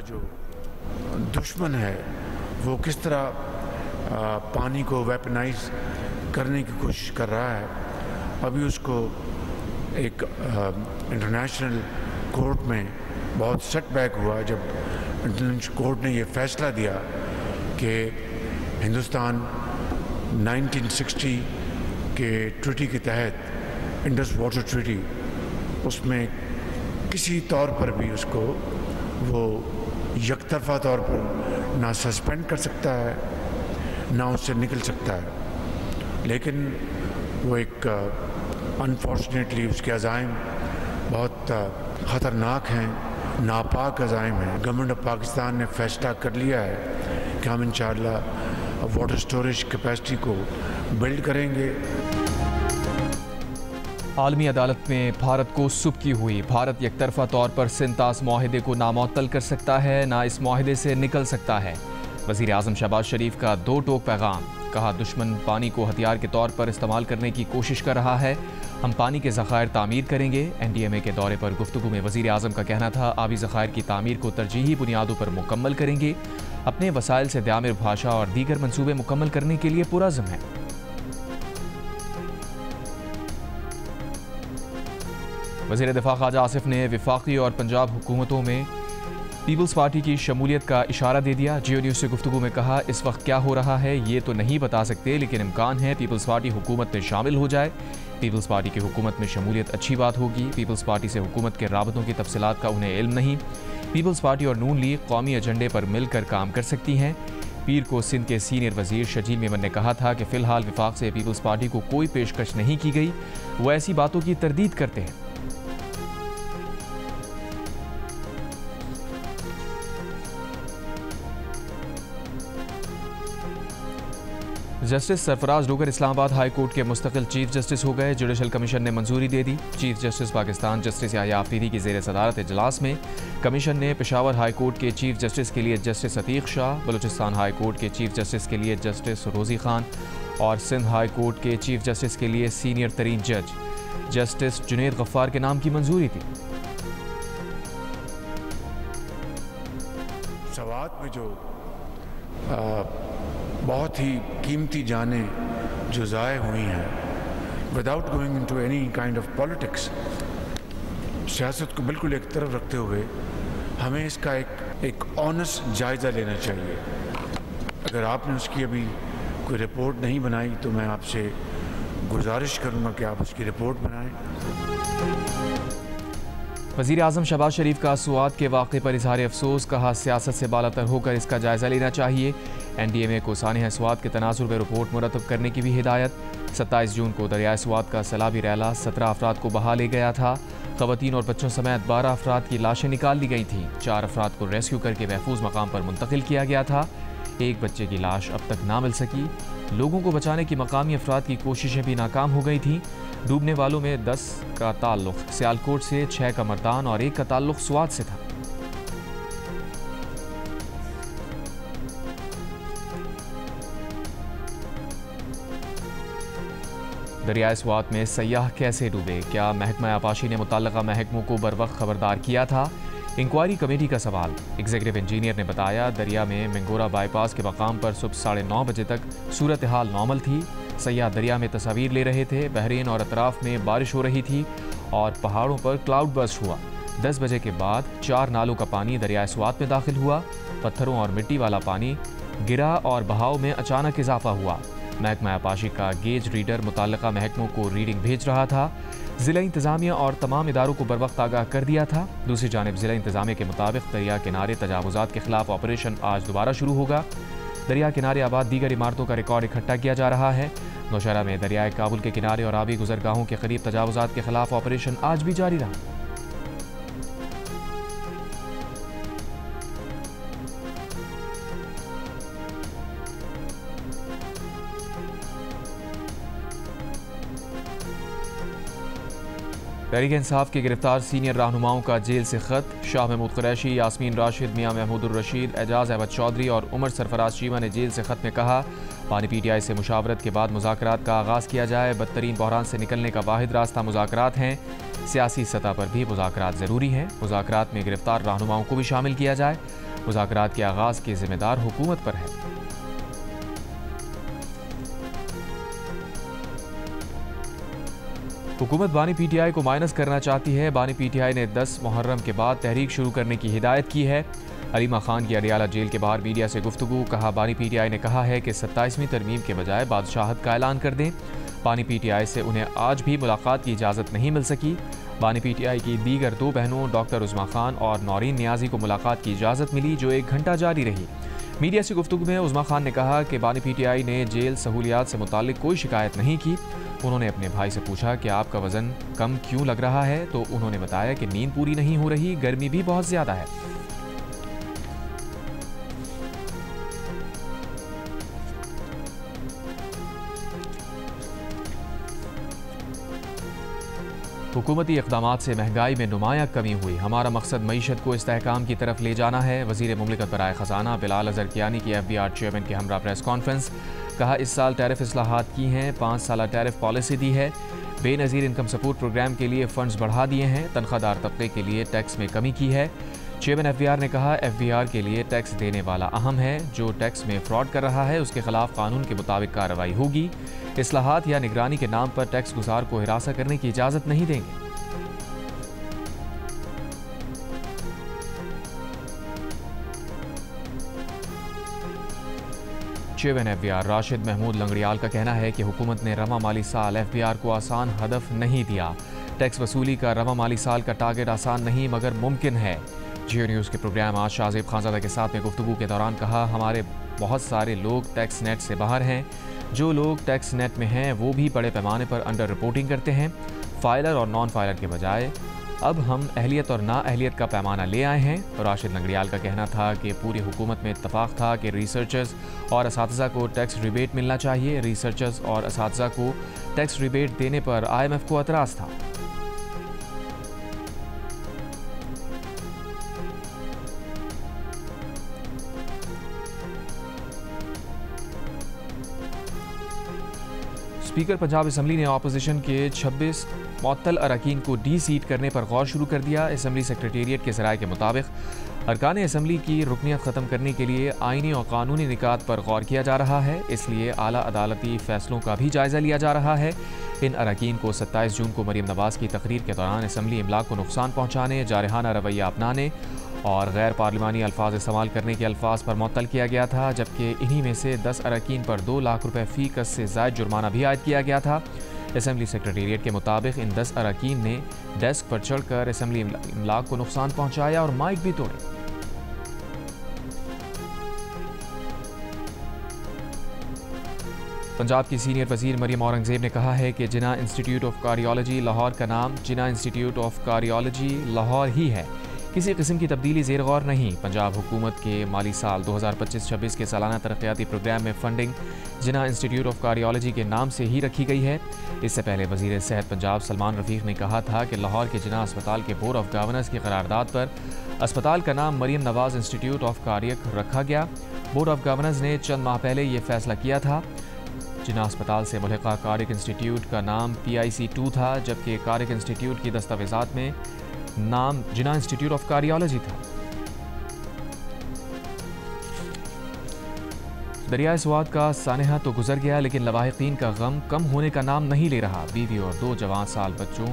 जो दुश्मन है वो किस तरह पानी को वेपनाइज करने की कोशिश कर रहा है। अभी उसको एक इंटरनेशनल कोर्ट में बहुत सेटबैक हुआ जब इंटरनेशनल कोर्ट ने ये फैसला दिया कि हिंदुस्तान 1960 के ट्रीटी के तहत इंडस वाटर ट्रीटी उसमें किसी तौर पर भी उसको वो यकतरफा तौर पर ना सस्पेंड कर सकता है ना उससे निकल सकता है। लेकिन वो एक अनफॉर्चुनेटली उसके अज़ाइम बहुत ख़तरनाक हैं, नापाक अज़ाइम हैं। गवर्नमेंट ऑफ पाकिस्तान ने फैसला कर लिया है कि हम इंशाअल्लाह वाटर स्टोरेज कैपेसिटी को बिल्ड करेंगे। आलमी अदालत में भारत को सुबकी हुई। भारत एकतरफा तौर पर सिंतास माहिदे को नामुअत्तल कर सकता है, ना इस माहिदे से निकल सकता है। वज़ीर आज़म शहबाज शरीफ का दो टोक पैगाम। कहा, दुश्मन पानी को हथियार के तौर पर इस्तेमाल करने की कोशिश कर रहा है, हम पानी के ज़खायर तामीर करेंगे। NDMA के दौरे पर गुफ्तगू में वज़ीर आज़म का कहना था, आबी ज़खायर की तामीर को तरजीही बुनियादों पर मुकम्मल करेंगे। अपने वसाइल से दामिर भाषा और दीगर मनसूबे मुकम्मल करने के लिए पुरअज़्म है। वज़ीर दिफा ख्वाजा आसिफ ने वफाकी और पंजाब हुकूमतों में पीपल्स पार्टी की शमूलियत का इशारा दे दिया। जियो न्यूज़ से गुफ्तगू में कहा, इस वक्त क्या हो रहा है ये तो नहीं बता सकते, लेकिन इम्कान है पीपल्स पार्टी हुकूमत में शामिल हो जाए। पीपल्स पार्टी की हुकूमत में शमूलियत अच्छी बात होगी। पीपल्स पार्टी से हुकूमत के राबतों की तफसीलात का उन्हें इल्म नहीं। पीपल्स पार्टी और नून लीग कौमी एजेंडे पर मिलकर काम कर सकती हैं। पीर को सिंध के सीनियर वजीर शजील मेमन ने कहा था कि फ़िलहाल विफाक से पीपल्स पार्टी को कोई पेशकश नहीं की गई, वो ऐसी बातों की तरदीद करते हैं। Justice Sarfaraz Dogar Islamabad high court के मुस्तकिल चीफ जस्टिस हो गए। जुडिशल कमीशन ने मंजूरी दे दी। Chief justice Pakistan justice Yahya Afridi की ज़ेर सदारत इजलास में कमीशन ने पेशावर हाई कोर्ट के चीफ जस्टिस के लिए justice Atiq Shah, Balochistan high court के चीफ जस्टिस के लिए जस्टिस रोज़ी खान और सिंध हाई कोर्ट के चीफ जस्टिस के लिए सीनियर तरीन जज जस्टिस जुनेद गफ्फार के नाम की मंजूरी दी। सवात में जो बहुत ही कीमती जानें जो ज़ाय हुई हैं, without going into any kind of politics, सियासत को बिल्कुल एक तरफ रखते हुए हमें इसका एक ऑनेस्ट जायज़ा लेना चाहिए। अगर आपने उसकी अभी कोई रिपोर्ट नहीं बनाई तो मैं आपसे गुजारिश करूँगा कि आप उसकी रिपोर्ट बनाएं। वज़ीर आज़म शहबाज शरीफ का सुआद के वाक़े पर इज़हार अफसोस। कहा, सियासत से बालातर होकर इसका जायज़ा लेना चाहिए। NDMA को सानिया सुआद के तनाजुर में रिपोर्ट मुरतब करने की भी हिदायत। 27 जून को दरियाए सुआद का सैलाबी रैला 17 अफराद को बहा ले गया था। ख़वातीन और बच्चों समेत 12 अफराद की लाशें निकाल ली गई थीं। 4 अफराद को रेस्क्यू करके महफूज मकाम पर मुंतकिल किया गया था। एक बच्चे की लाश अब तक ना मिल सकी। लोगों को बचाने की मकामी अफराद की कोशिशें भी नाकाम हो गई थीं। डूबने वालों में 10 का ताल्लुक़ सियालकोट से, 6 का मर्दान और 1 का ताल्लुक़ सुआद से था। दरियाए सुआद में सयाह कैसे डूबे? क्या महकमा आबाशी ने मुतल्लिका महकमों को बरवक्त खबरदार किया था? इंक्वायरी कमेटी का सवाल। एग्जीक्यूटिव इंजीनियर ने बताया, दरिया में मिंगोरा बाईपास के मकाम पर सुबह 9:30 बजे तक सूरत हाल नॉर्मल थी। सयाह दरिया में तस्वीर ले रहे थे। बहरीन और अतराफ में बारिश हो रही थी और पहाड़ों पर क्लाउड बर्स्ट हुआ। 10 बजे के बाद 4 नालों का पानी दरियाए सुआद में दाखिल हुआ। पत्थरों और मिट्टी वाला पानी गिरा और बहाव में अचानक इजाफा हुआ। महकमा आबाशी का गेज रीडर मुतल्लिका महकमों को रीडिंग भेज रहा था। ज़िला इंतज़ामिया और तमाम इदारों को बरवक्त आगाह कर दिया था। दूसरी जानिब ज़िला इंतज़ामिया के मुताबिक दरिया किनारे तजावुज़ात के खिलाफ ऑपरेशन आज दोबारा शुरू होगा। दरिया किनारे आबाद दीगर इमारतों का रिकॉर्ड इकट्ठा किया जा रहा है। नौशहरा में दरियाए काबुल के किनारे और आबी गुजरगाहों के करीब तजावुज़ात के खिलाफ ऑपरेशन आज भी जारी रहा। तहरीक इंसाफ के गिरफ्तार सीनियर रहनुमाओं का जेल से खत। शाह महमूद कुरैशी, यास्मीन राशिद, मियां महमूदुर रशीद, एजाज अहमद चौधरी और उमर सरफराज चीमा ने जेल से खत में कहा, पानी PTI से मुशावरत के बाद मुज़ाकरात का आगाज़ किया जाए। बदतरीन बहरान से निकलने का वाहिद रास्ता मुज़ाकरात हैं। सियासी सतह पर भी मुज़ाकरात ज़रूरी हैं। मुज़ाकरात में गिरफ्तार रहनुमाओं को भी शामिल किया जाए। मुज़ाकरात के आगाज़ की जिम्मेदार हुकूमत पर है। हुकूमत बानी पीटीआई को माइनस करना चाहती है। बानी पीटीआई ने 10 मुहर्रम के बाद तहरीक शुरू करने की हिदायत की है। अलीमा खान की अडियाला जेल के बाहर मीडिया से गुफ्तगू। कहा, बानी पीटीआई ने कहा है कि 27वीं तरमीम के बजाय बादशाहत का ऐलान कर दें। बानी पीटीआई से उन्हें आज भी मुलाकात की इजाज़त नहीं मिल सकी। बानी पीटीआई की दीगर 2 बहनों डॉक्टर उज़्मा खान और नौरीन नियाज़ी को मुलाकात की इजाज़त मिली, जो 1 घंटा जारी रही। मीडिया से गुफ्तगू में उज़्मा खान ने कहा कि बानी पीटीआई ने जेल सहूलियात से मुताल्लिक कोई शिकायत नहीं की। उन्होंने अपने भाई से पूछा कि आपका वज़न कम क्यों लग रहा है, तो उन्होंने बताया कि नींद पूरी नहीं हो रही, गर्मी भी बहुत ज़्यादा है। हुकूमती इक़दामात से महंगाई में नुमायां कमी हुई। हमारा मकसद मईशत को इस्तेहकाम की तरफ ले जाना है। वज़ीर मुमलिकत बराए ख़ज़ाना बिलाल अज़हर कियानी की FBR चेयरमैन के हमरा प्रेस कॉन्फ्रेंस। कहा, इस साल टैरिफ इस्लाहात की हैं, 5 साला टैरिफ पॉलिसी दी है, बेनज़ीर इनकम सपोर्ट प्रोग्राम के लिए फ़ंड्स बढ़ा दिए हैं, तनख्वाहदार तबके के लिए टैक्स में कमी की है। चेयरमैन FBR ने कहा, FBR के लिए टैक्स देने वाला अहम है। जो टैक्स में फ्रॉड कर रहा है उसके खिलाफ कानून के मुताबिक कार्रवाई होगी। इस्लाहात या निगरानी के नाम पर टैक्स गुजार को हिरासा करने की इजाज़त नहीं देंगे। चेयरमैन FBR राशिद महमूद लंगड़ियाल का कहना है कि हुकूमत ने रवा माली साल FBR को आसान हदफ नहीं दिया। टैक्स वसूली का रवा माली साल का टारगेट आसान नहीं मगर मुमकिन है। जियो न्यूज़ के प्रोग्राम आज शाहज़ेब खानज़ादा के साथ में गुफ्तगू के दौरान कहा, हमारे बहुत सारे लोग टैक्स नेट से बाहर हैं। जो लोग टैक्स नेट में हैं वो भी बड़े पैमाने पर अंडर रिपोर्टिंग करते हैं। फाइलर और नॉन फाइलर के बजाय अब हम अहलियत और नाअहलियत का पैमाना ले आए हैं। राशिद लंगड़ियाल का कहना था कि पूरी हुकूमत में इत्तफाक था कि रिसर्चर्स और असातिज़ा को टैक्स रिबेट मिलना चाहिए। रिसर्चर्स और असातिज़ा को टैक्स रिबेट देने पर IMF को एतराज़ था। स्पीकर पंजाब असम्बली ने अपोजिशन के 26 मुअत्तल अरकान को डी-सीट करने पर गौर शुरू कर दिया। असम्बली सेक्रेटेरिएट के ज़राए के मुताबिक अरकान असम्बली की रुकनियत ख़त्म करने के लिए आइनी और कानूनी निकात पर गौर किया जा रहा है, इसलिए आला अदालती फ़ैसलों का भी जायज़ा लिया जा रहा है। इन अरकान को 27 जून को मरीम नवाज़ की तकरीर के दौरान असम्बली इमलाक को नुकसान पहुँचाने, जारहाना रवैया अपनाने और गैर पार्लिमानी अल्फाज इस्तेमाल करने के अल्फाज पर मुअत्तल किया गया था, जबकि इन्हीं में से 10 अरकान पर 2 लाख रुपये फ़ी कस से ज़ायद जुर्माना भी आयद किया गया था। असम्बली सेक्रेटेरिएट के मुताबिक इन 10 अरकान ने डेस्क पर चढ़कर असम्बली इमलाक को नुकसान पहुँचाया और माइक भी तोड़े। पंजाब की सीनियर वज़ीर मरियम औरंगज़ेब ने कहा है कि जिन्ना इंस्टीट्यूट ऑफ कार्डियोलॉजी लाहौर का नाम जिन्ना इंस्टीट्यूट ऑफ कार्डियोलॉजी लाहौर ही है, किसी किस्म की तब्दीली ज़ेर गौर नहीं। पंजाब हुकूमत के माली साल 2025-26 के सालाना तरक्याती प्रोग्राम में funding Jinnah institute of cardiology के नाम से ही रखी गई है। इससे पहले वज़ीर सेहत पंजाब सलमान रफ़ीक ने कहा था कि लाहौर के जिन्ना अस्पताल के बोर्ड ऑफ गवर्नर्स की करारदाद पर अस्पताल का नाम मरियम नवाज़ इंस्टीट्यूट ऑफ कार्डियक रखा गया। बोर्ड ऑफ गवर्नर्स ने चंद माह पहले ये फैसला किया था। जिन्ना अस्पताल से मुल्हिका कार्डियक इंस्टीट्यूट का नाम PIC2 था, जबकि कार्डियक इंस्टीट्यूट की दस्तावेज़ात में नाम जिन्ना इंस्टीट्यूट ऑफ कार्डियोलॉजी था। दरियाए स्वात का सानहा तो गुजर गया, लेकिन लवाहिकीन का गम कम होने का नाम नहीं ले रहा। बीवी और 2 जवान साल बच्चों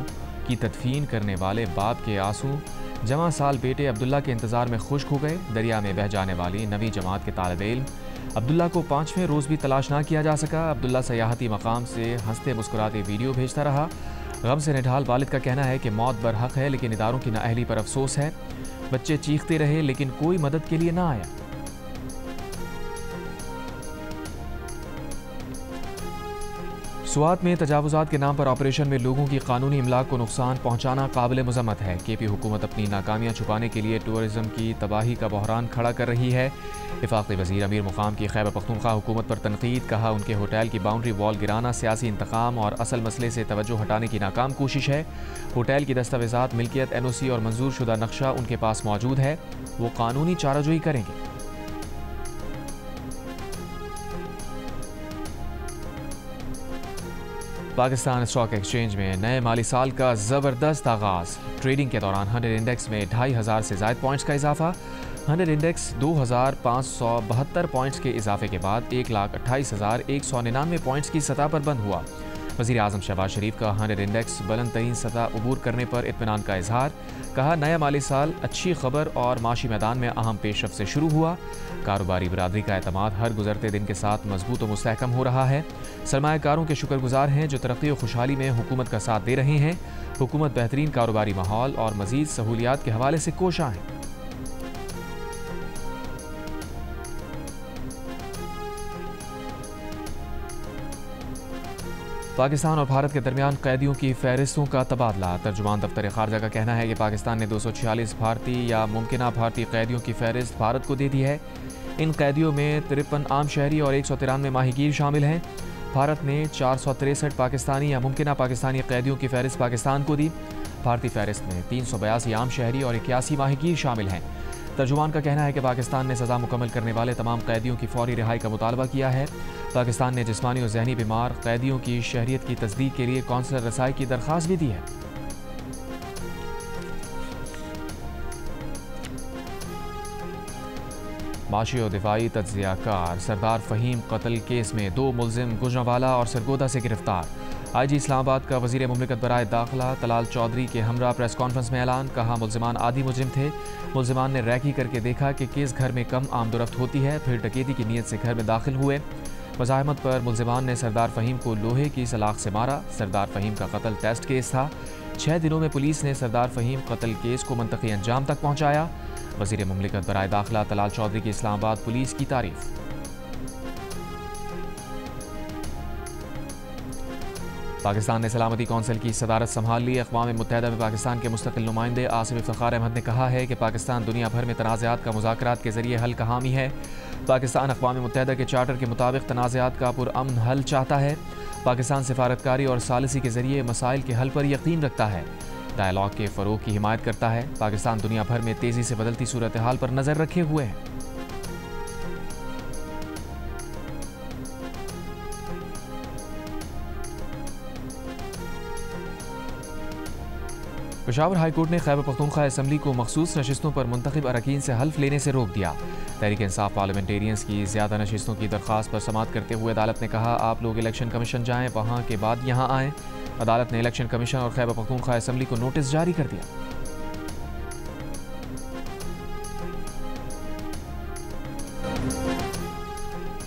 की तदफीन करने वाले बाप के आंसू जवां साल बेटे अब्दुल्ला के इंतज़ार में खुश्क हो गए। दरिया में बह जाने वाली 9वीं जमात के तालिब इल्म अब्दुल्ला को 5वें रोज़ भी तलाश ना किया जा सका। अब्दुल्ला सयाहती मकाम से हंसते मुस्कुराते वीडियो भेजता रहा। गम से निढाल वालिद का कहना है कि मौत बरहक है, लेकिन इदारों की नाअहली पर अफसोस है। बच्चे चीखते रहे लेकिन कोई मदद के लिए ना आया। स्वात में तजावुज़ात के नाम पर ऑपरेशन में लोगों की कानूनी इमलाक को नुकसान पहुँचाना काबिल मज़म्मत है। KP हुकूमत अपनी नाकामियाँ छुपाने के लिए टूरिज़म की तबाही का बहरान खड़ा कर रही है। वफाकी वज़ीर अमीर मुकाम की खैबर पख्तूनख्वा हुकूमत पर तनकीद। कहा, उनके होटल की बाउंड्री वॉल गिराना सियासी इंतकाम और असल मसले से तवज्जो हटाने की नाकाम कोशिश है। होटल की दस्तावेज़ात, मिल्कियत, NOC और मंजूर शुदा नक्शा उनके पास मौजूद है, वो कानूनी चाराजोई करेंगे। पाकिस्तान स्टॉक एक्सचेंज में नए माली साल का ज़बरदस्त आगाज़। ट्रेडिंग के दौरान 100 इंडेक्स में 2500 से ज़ायद पॉइंट्स का इजाफा। 100 इंडेक्स 2572 पॉइंट्स के इजाफे के बाद 1,28,199 पॉइंट्स की सतह पर बंद हुआ। वज़ीर आज़म शहबाज शरीफ का 100 इंडेक्स बुलंद तरीन सतह अबूर करने पर इत्मीनान का इजहार। कहा, नया माली साल अच्छी खबर और माशी मैदान में अहम पेशरफ्त से शुरू हुआ। कारोबारी बरादरी का एतमाद हर गुजरते दिन के साथ मजबूत और मुस्तहकम हो रहा है। सरमायाकारों के शुक्रगुजार हैं जो तरक्की और खुशहाली में हुकूमत का साथ दे रहे हैं। हुकूमत बेहतरीन कारोबारी माहौल और मजीद सहूलियात के हवाले से कोशा है। पाकिस्तान और भारत के दरमियान कैदियों की फहरिस्तों का तबादला। तर्जुमान दफ्तर खारजा का कहना है कि पाकिस्तान ने 246 भारतीय या मुमकिना भारतीय कैदियों की फहरिस्त भारत को दे दी है। इन कैदियों में 53 आम शहरी और 193 माहीगीर शामिल हैं। भारत ने 463 पाकिस्तानी या मुमकिना पाकिस्तानी कैदियों की फहरिस्त पाकिस्तान को दी। भारतीय फहरिस्त में 382 आम शहरी और 81 माहीगीर शामिल हैं। तर्जुमान का कहना है कि पाकिस्तान ने सज़ा मुकम्मल करने वाले तमाम कैदियों की फौरी रिहाई का मुतालबा किया है। पाकिस्तान ने जिस्मानी और जहनी बीमार कैदियों की शहरियत की तस्दीक के लिए कौंसलर रसाई की दरख्वास्त भी दी है। माशी और दिफाई तज्जियाकार सरदार फ़हीम कत्ल केस में 2 मुलजिम गुजरांवाला और सरगोदा से गिरफ्तार। IG इस्लामाबाद का वज़ीर मुमलिकत बराए दाखिला तलाल चौधरी के हमरा प्रेस कॉन्फ्रेंस में ऐलान। कहा, मुलजिमान आदि मुजरिम थे। मुलजिमान ने रैकी करके देखा कि किस घर में कम आमदोरफ्त होती है, फिर डकैती की नीयत से घर में दाखिल हुए। मज़ाहमत पर मुलजिमान ने सरदार फ़हीम को लोहे की सलाख से मारा। सरदार फ़हीम का कत्ल टेस्ट केस था। 6 दिनों में पुलिस ने सरदार फ़हीम कत्ल केस को मंतकी अंजाम तक पहुँचाया। वज़ीर मुमलिकत बराए दाखिला तलाल चौधरी की इस्लामाबाद पुलिस की तारीफ। पाकिस्तान ने सलामती कौंसिल की सदारत संभाल ली। अक़वाम मुत्तहिदा में पाकिस्तान के मुस्तकिल नुमाइंदे आसिफ इफ्तिखार अहमद ने कहा है कि पाकिस्तान दुनिया भर में तनाज़ात का मुज़ाकरात के ज़रिए हल का हामी है। पाकिस्तान अक़वाम मुत्तहिदा के चार्टर के मुताबिक तनाज़ात का पुरअमन हल चाहता है। पाकिस्तान सिफारतकारी और सालिसी के ज़रिए मसाइल के हल पर यकीन रखता है। डायलॉग के फ़रोग़ की हिमायत करता है। पाकिस्तान दुनिया भर में तेज़ी से बदलती सूरत हाल पर नज़र रखे हुए है। पेशावर हाईकोर्ट ने खैबर पख्तूनख्वा असम्बली को मखसूस नशिस्तों पर मुंतखब अरकान से हल्फ लेने से रोक दिया। तहरीक इंसाफ पार्लियामेंटेरियंस की ज़्यादा नशिस्तों की दरख्वास्त पर समाअत करते हुए अदालत ने कहा, आप लोग इलेक्शन कमीशन जाएँ, वहाँ के बाद यहाँ आएँ। अदालत ने इलेक्शन कमीशन और खैबर पख्तूनख्वा असम्बली को नोटिस जारी कर दिया।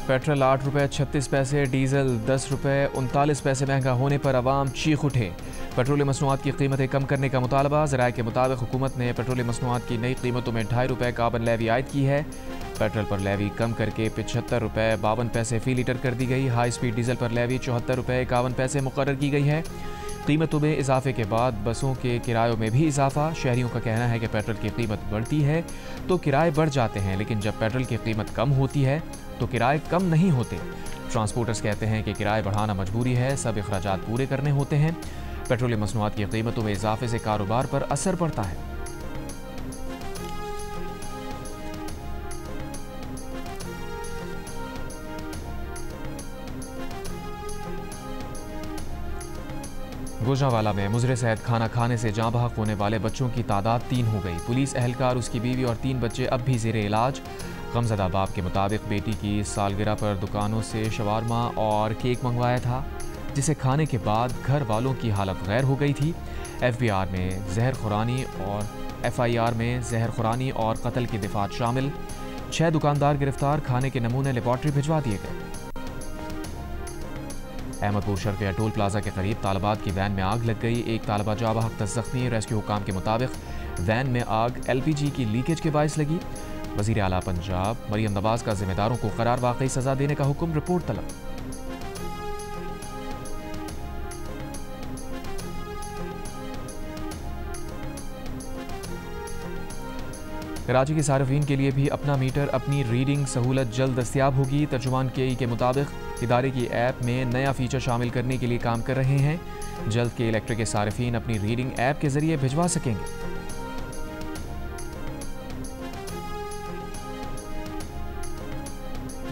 पेट्रोल 8 रुपये 36 पैसे, डीजल 10 रुपये 39 पैसे महंगा होने पर अवाम चीख उठे। पेट्रोलियम मसनूआत की कीमतें कम करने का मुतालबा। ज़राए के मुताबिक हुकूमत ने पेट्रोलियम मसनूआत की नई कीमतों में 2.5 रुपये कार्बन लेवी आयद की है। पेट्रोल पर लेवी कम करके 75 रुपये 52 पैसे फ़ी लीटर कर दी गई। हाई स्पीड डीजल पर लेवी 74 रुपये 51 पैसे मुकर्रर की गई है। कीमतों में इजाफे के बाद बसों के किरायों में भी इजाफा। शहरियों का कहना है कि पेट्रोल की कीमत बढ़ती है तो किराए बढ़ जाते हैं, लेकिन जब पेट्रोल की कीमत कम होती है तो किराए कम नहीं होते। ट्रांसपोर्टर्स कहते हैं कि किराए बढ़ाना मजबूरी है, सब अखराजात पूरे करने होते हैं। पेट्रोलियम मसनूआत की कीमतों में इजाफे से कारोबार पर असर पड़ता है। गुजरांवाला में मुजरे सेहत खाना खाने से जाँ बहक होने वाले बच्चों की तादाद 3 हो गई। पुलिस एहलकार, उसकी बीवी और 3 बच्चे अब भी ज़ेरे इलाज। गमज़दा बाप के मुताबिक बेटी की सालगिरह पर दुकानों से शवारमा और केक मंगवाया था, जिसे खाने के बाद घर वालों की हालत गैर हो गई थी। FBR में जहर खुरानी और FIR में जहर खुरानी और कत्ल की दिफात शामिल। 6 दुकानदार गिरफ्तार। खाने के नमूने लेबॉर्ट्री भिजवा दिए गए। अहमदपुर शर्फिया टोल प्लाजा के करीब तालिबात की वैन में आग लग गई। एक तालिबा जा बहक जख्मी। रेस्क्यू हुकाम के मुताबिक वैन में आग LPG की लीकेज के बायस लगी। वज़ीर आला पंजाब मरियम नवाज का जिम्मेदारों को करार वाकई सजा देने का हुक्म। रिपोर्ट तलब। कराची के सार्फिन के लिए भी अपना मीटर अपनी रीडिंग सहूलत जल्द दस्तियाब होगी। तर्जुमान KE के मुताबिक इदारे की ऐप में नया फीचर शामिल करने के लिए काम कर रहे हैं। जल्द के इलेक्ट्रिक के सार्फिन अपनी रीडिंग ऐप के जरिए भिजवा सकेंगे।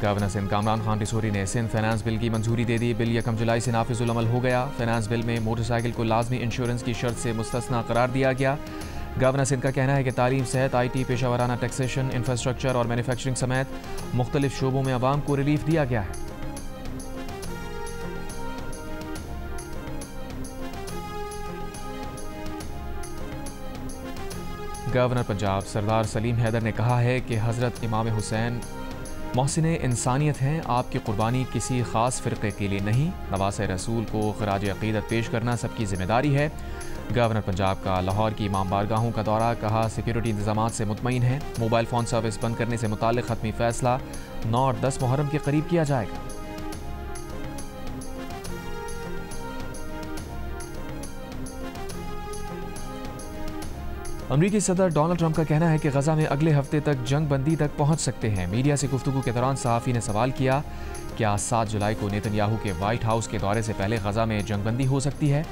गवर्नर सिंध कामरान खान रिसोरी ने सिंध फाइनेंस बिल की मंजूरी दे दी। बिल 1 जुलाई से नाफिजुल अमल हो गया। फाइनेंस बिल में मोटरसाइकिल को लाजमी इंश्योरेंस की शर्त से मुस्तस्ना करार दिया गया। गवर्नर सिंध का कहना है कि तालीम, सेहत, IT, पेशा वराना टैक्सेशन, इंफ्रास्ट्रक्चर और मैन्युफैक्चरिंग समेत मुख्तलिफ शोबों में आवाम को रिलीफ दिया गया है। गवर्नर पंजाब सरदार सलीम हैदर ने कहा है कि हज़रत इमाम हुसैन मोहसिन इंसानियत हैं। आपकी कुर्बानी किसी ख़ास फ़िरक़े के लिए नहीं, नवासे रसूल को ख़राज अक़ीदत पेश करना सबकी ज़िम्मेदारी है। गवर्नर पंजाब का लाहौर की इमाम बारगाहों का दौरा, कहा सिक्योरिटी इंतज़ामात से मुतमईन है। मोबाइल फ़ोन सर्विस बंद करने से मुताल्लिक़ हतमी फ़ैसला 9 और 10 मुहर्रम के करीब किया जाएगा। अमरीकी सदर डोनाल्ड ट्रंप का कहना है कि गजा में अगले हफ्ते तक जंग बंदी तक पहुंच सकते हैं। मीडिया से गुफ्तगू के दौरान सहाफ़ी ने सवाल किया, क्या 7 जुलाई को नेतन्याहू के व्हाइट हाउस के दौरे से पहले गजा में जंग बंदी हो सकती है?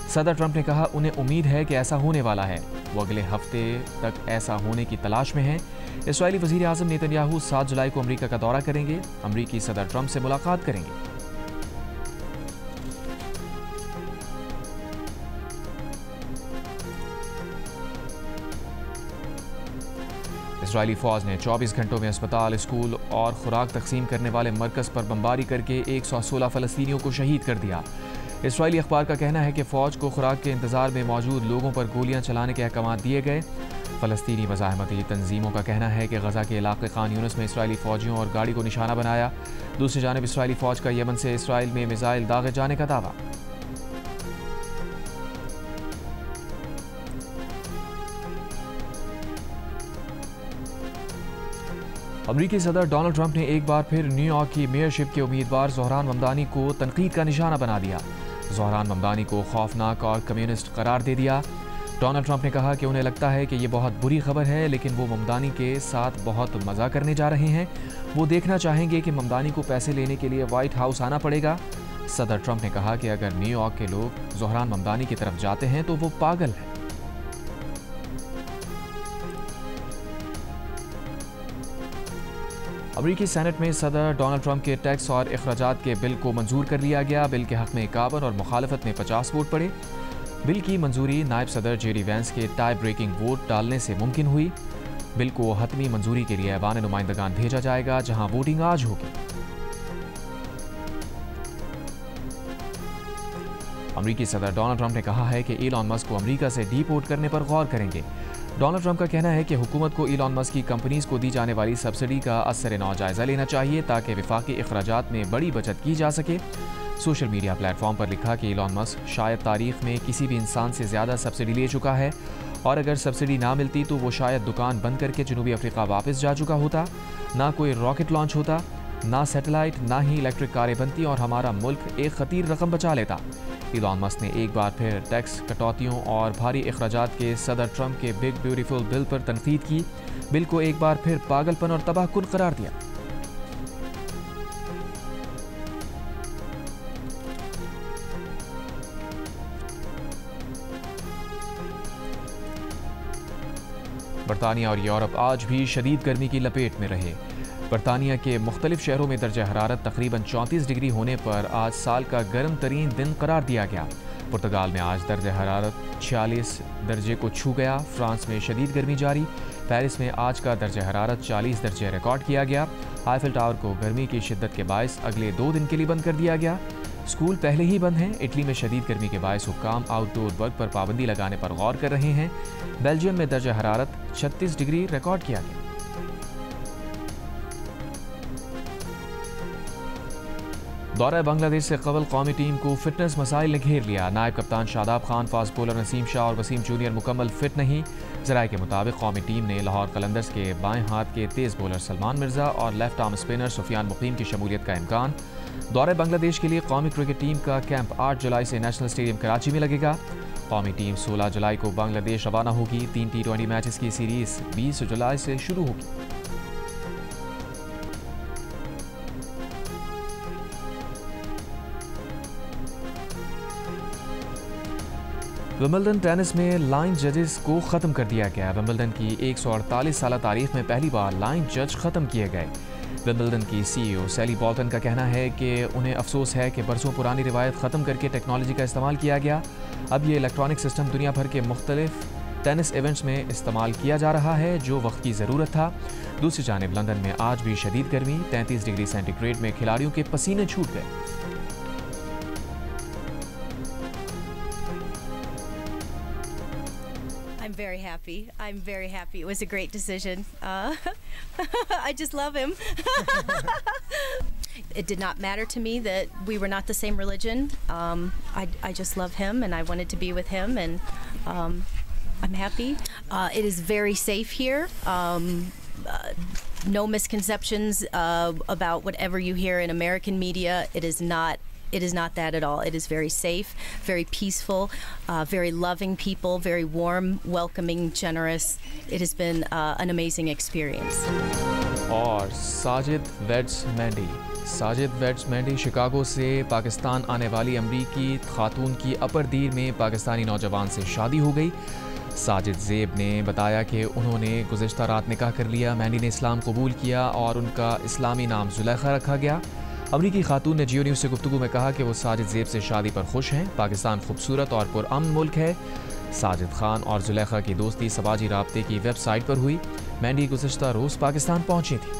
सदर ट्रंप ने कहा, उन्हें उम्मीद है कि ऐसा होने वाला है। वो अगले हफ्ते तक ऐसा होने की तलाश में हैं। इस्राईली वज़ीर आज़म नेतन्याहू 7 जुलाई को अमरीका का दौरा करेंगे। अमरीकी सदर ट्रंप से मुलाकात करेंगे। इजरायली फ़ौज ने 24 घंटों में अस्पताल, स्कूल और खुराक तकसीम करने वाले मरकज़ पर बमबारी करके 116 फ़लस्तीनियों को शहीद कर दिया। इस्रायली अखबार का कहना है कि फ़ौज को खुराक के इंतज़ार में मौजूद लोगों पर गोलियां चलाने के अहकाम दिए गए। फ़लस्तीनी मज़ाहमती तंजीमों का कहना है कि गजा के इलाके खान यूनिस में इस्रायली फ़ौजियों और गाड़ी को निशाना बनाया। दूसरी जानब इस्रायली फ़ौज का यमन से इसराइल में मिसाइल दागे जाने का दावा। अमरीकी सदर डोनाल्ड ट्रंप ने एक बार फिर न्यूयॉर्क की मेयरशिप के उम्मीदवार ज़ोहरान ममदानी को तनकीद का निशाना बना दिया। ज़ोहरान ममदानी को खौफनाक और कम्युनिस्ट करार दे दिया। डोनाल्ड ट्रंप ने कहा कि उन्हें लगता है कि ये बहुत बुरी खबर है, लेकिन वो ममदानी के साथ बहुत मज़ा करने जा रहे हैं। वो देखना चाहेंगे कि ममदानी को पैसे लेने के लिए व्हाइट हाउस आना पड़ेगा। सदर ट्रंप ने कहा कि अगर न्यूयॉर्क के लोग ज़ोहरान ममदानी की तरफ जाते हैं तो वो पागल है। अमरीकी सेनेट में सदर डोनाल्ड ट्रंप के टैक्स और अखराजात के बिल को मंजूर कर लिया गया। बिल के हक़ में 51 और मुखालफत में 50 वोट पड़े। बिल की मंजूरी नायब सदर जेडी वैंस के टाई ब्रेकिंग वोट डालने से मुमकिन हुई। बिल को हतमी मंजूरी के लिए ऐवान नुमाइंदगान भेजा जाएगा, जहां वोटिंग आज होगी। अमरीकी सदर डोनाल्ड ट्रंप ने कहा है कि इलॉन मस्क को अमरीका से डीपोर्ट करने पर गौर करेंगे। डोनाल्ड ट्रंप का कहना है कि हुकूमत को इलॉन मस्क की कंपनीज को दी जाने वाली सब्सिडी का असर नौ जायजा लेना चाहिए, ताकि विफाकी अखराजात में बड़ी बचत की जा सके। सोशल मीडिया प्लेटफॉर्म पर लिखा कि इलॉन मस्क शायद तारीख में किसी भी इंसान से ज़्यादा सब्सिडी ले चुका है, और अगर सब्सिडी ना मिलती तो वो शायद दुकान बंद करके जनूबी अफ्रीका वापस जा चुका होता। ना कोई रॉकेट लॉन्च होता, ना सैटेलाइट, ना ही इलेक्ट्रिक कारें बनती, और हमारा मुल्क एक खतीर रकम बचा लेता। इलॉन मस्क ने एक बार फिर टैक्स कटौतियों और भारी अखराजात के सदर ट्रंप के बिग ब्यूटीफुल बिल पर तनकीद की। बिल को एक बार फिर पागलपन और तबाहकुन करार दिया। बरतानिया और यूरोप आज भी शदीद गर्मी की लपेट में रहे। बरतानिया के मुख्तलिफ शहरों में दर्जा हरारत तकरीबन 34 डिग्री होने पर आज साल का गर्म तरीन दिन करार दिया गया। पुर्तगाल में आज दर्जा हरारत 46 दर्जे को छू गया। फ्रांस में शदीद गर्मी जारी। पेरिस में आज का दर्जा हरारत 40 दर्जे रिकॉर्ड किया गया। आईफिल टावर को गर्मी की शिद्दत के बायस अगले 2 दिन के लिए बंद कर दिया गया। स्कूल पहले ही बंद हैं। इटली में शदीद गर्मी के बायस हुक्काम आउटडोर वर्क पर पाबंदी लगाने पर गौर कर रहे हैं। बेल्जियम में दर्जा हरारत 36 डिग्री रिकॉर्ड किया गया। दौरा बांग्लादेश से कबल कौमी टीम को फिटनेस मसाइल ने घेर लिया। नायब कप्तान शादाब खान, फास्ट बॉलर नसीम शाह और वसीम जूनियर मुकम्मल फिट नहीं। ज़राए के मुताबिक कौमी टीम ने लाहौर कलंदर्स के बाएं हाथ के तेज़ बॉलर सलमान मिर्जा और लेफ्ट आर्म स्पिनर सुफियान मुकीम की शमूलियत का इम्कान। दौरे बांग्लादेश के लिए कौमी क्रिकेट टीम का कैंप 8 जुलाई से नेशनल स्टेडियम कराची में लगेगा। कौमी टीम 16 जुलाई को बांग्लादेश रवाना होगी। 3 T20 मैचेस की सीरीज 20 जुलाई से शुरू होगी। विंबलडन टेनिस में लाइन जजेस को ख़त्म कर दिया गया। विंबलडन की 148 साल तारीख में पहली बार लाइन जज ख़त्म किए गए। विंबलडन की CEO सैली बॉल्टन का कहना है कि उन्हें अफसोस है कि बरसों पुरानी रिवायत ख़त्म करके टेक्नोलॉजी का इस्तेमाल किया गया। अब ये इलेक्ट्रॉनिक सिस्टम दुनिया भर के मुख्तलिफ टेनिस इवेंट्स में इस्तेमाल किया जा रहा है, जो वक्त की ज़रूरत था। दूसरी जानिब लंदन में आज भी शदीद गर्मी, 33 डिग्री सेंटीग्रेड में खिलाड़ियों के पसीने छूट गए। I'm very happy. I'm very happy. It was a great decision. I just love him. It did not matter to me that we were not the same religion. I just love him and I wanted to be with him, and I'm happy. It is very safe here. No misconceptions about whatever you hear in American media. It is not that at all. It is very safe, very peaceful, very loving people, very warm, welcoming, generous. It has been an amazing experience. और Sajid weds Mandy Chicago से पाकिस्तान आने वाली अमरीकी खातून की अपरदीर में पाकिस्तानी नौजवान से शादी हो गई। साजिद ज़ेब ने बताया कि उन्होंने गुज़िश्ता रात निकाह कर लिया। मैंडी ने इस्लाम कबूल किया और उनका इस्लामी नाम ज़ुलेखा रखा गया। अमरीकी खातून ने जियो न्यूज़ से गुफ्तगू में कहा कि वो साजिद ज़ेब से शादी पर खुश हैं। पाकिस्तान खूबसूरत और पुरअमन मुल्क है। साजिद खान और ज़ुलेखा की दोस्ती समाजी राब्ते की वेबसाइट पर हुई। मैंडी गुज़िश्ता रोज़ पाकिस्तान पहुंची थी।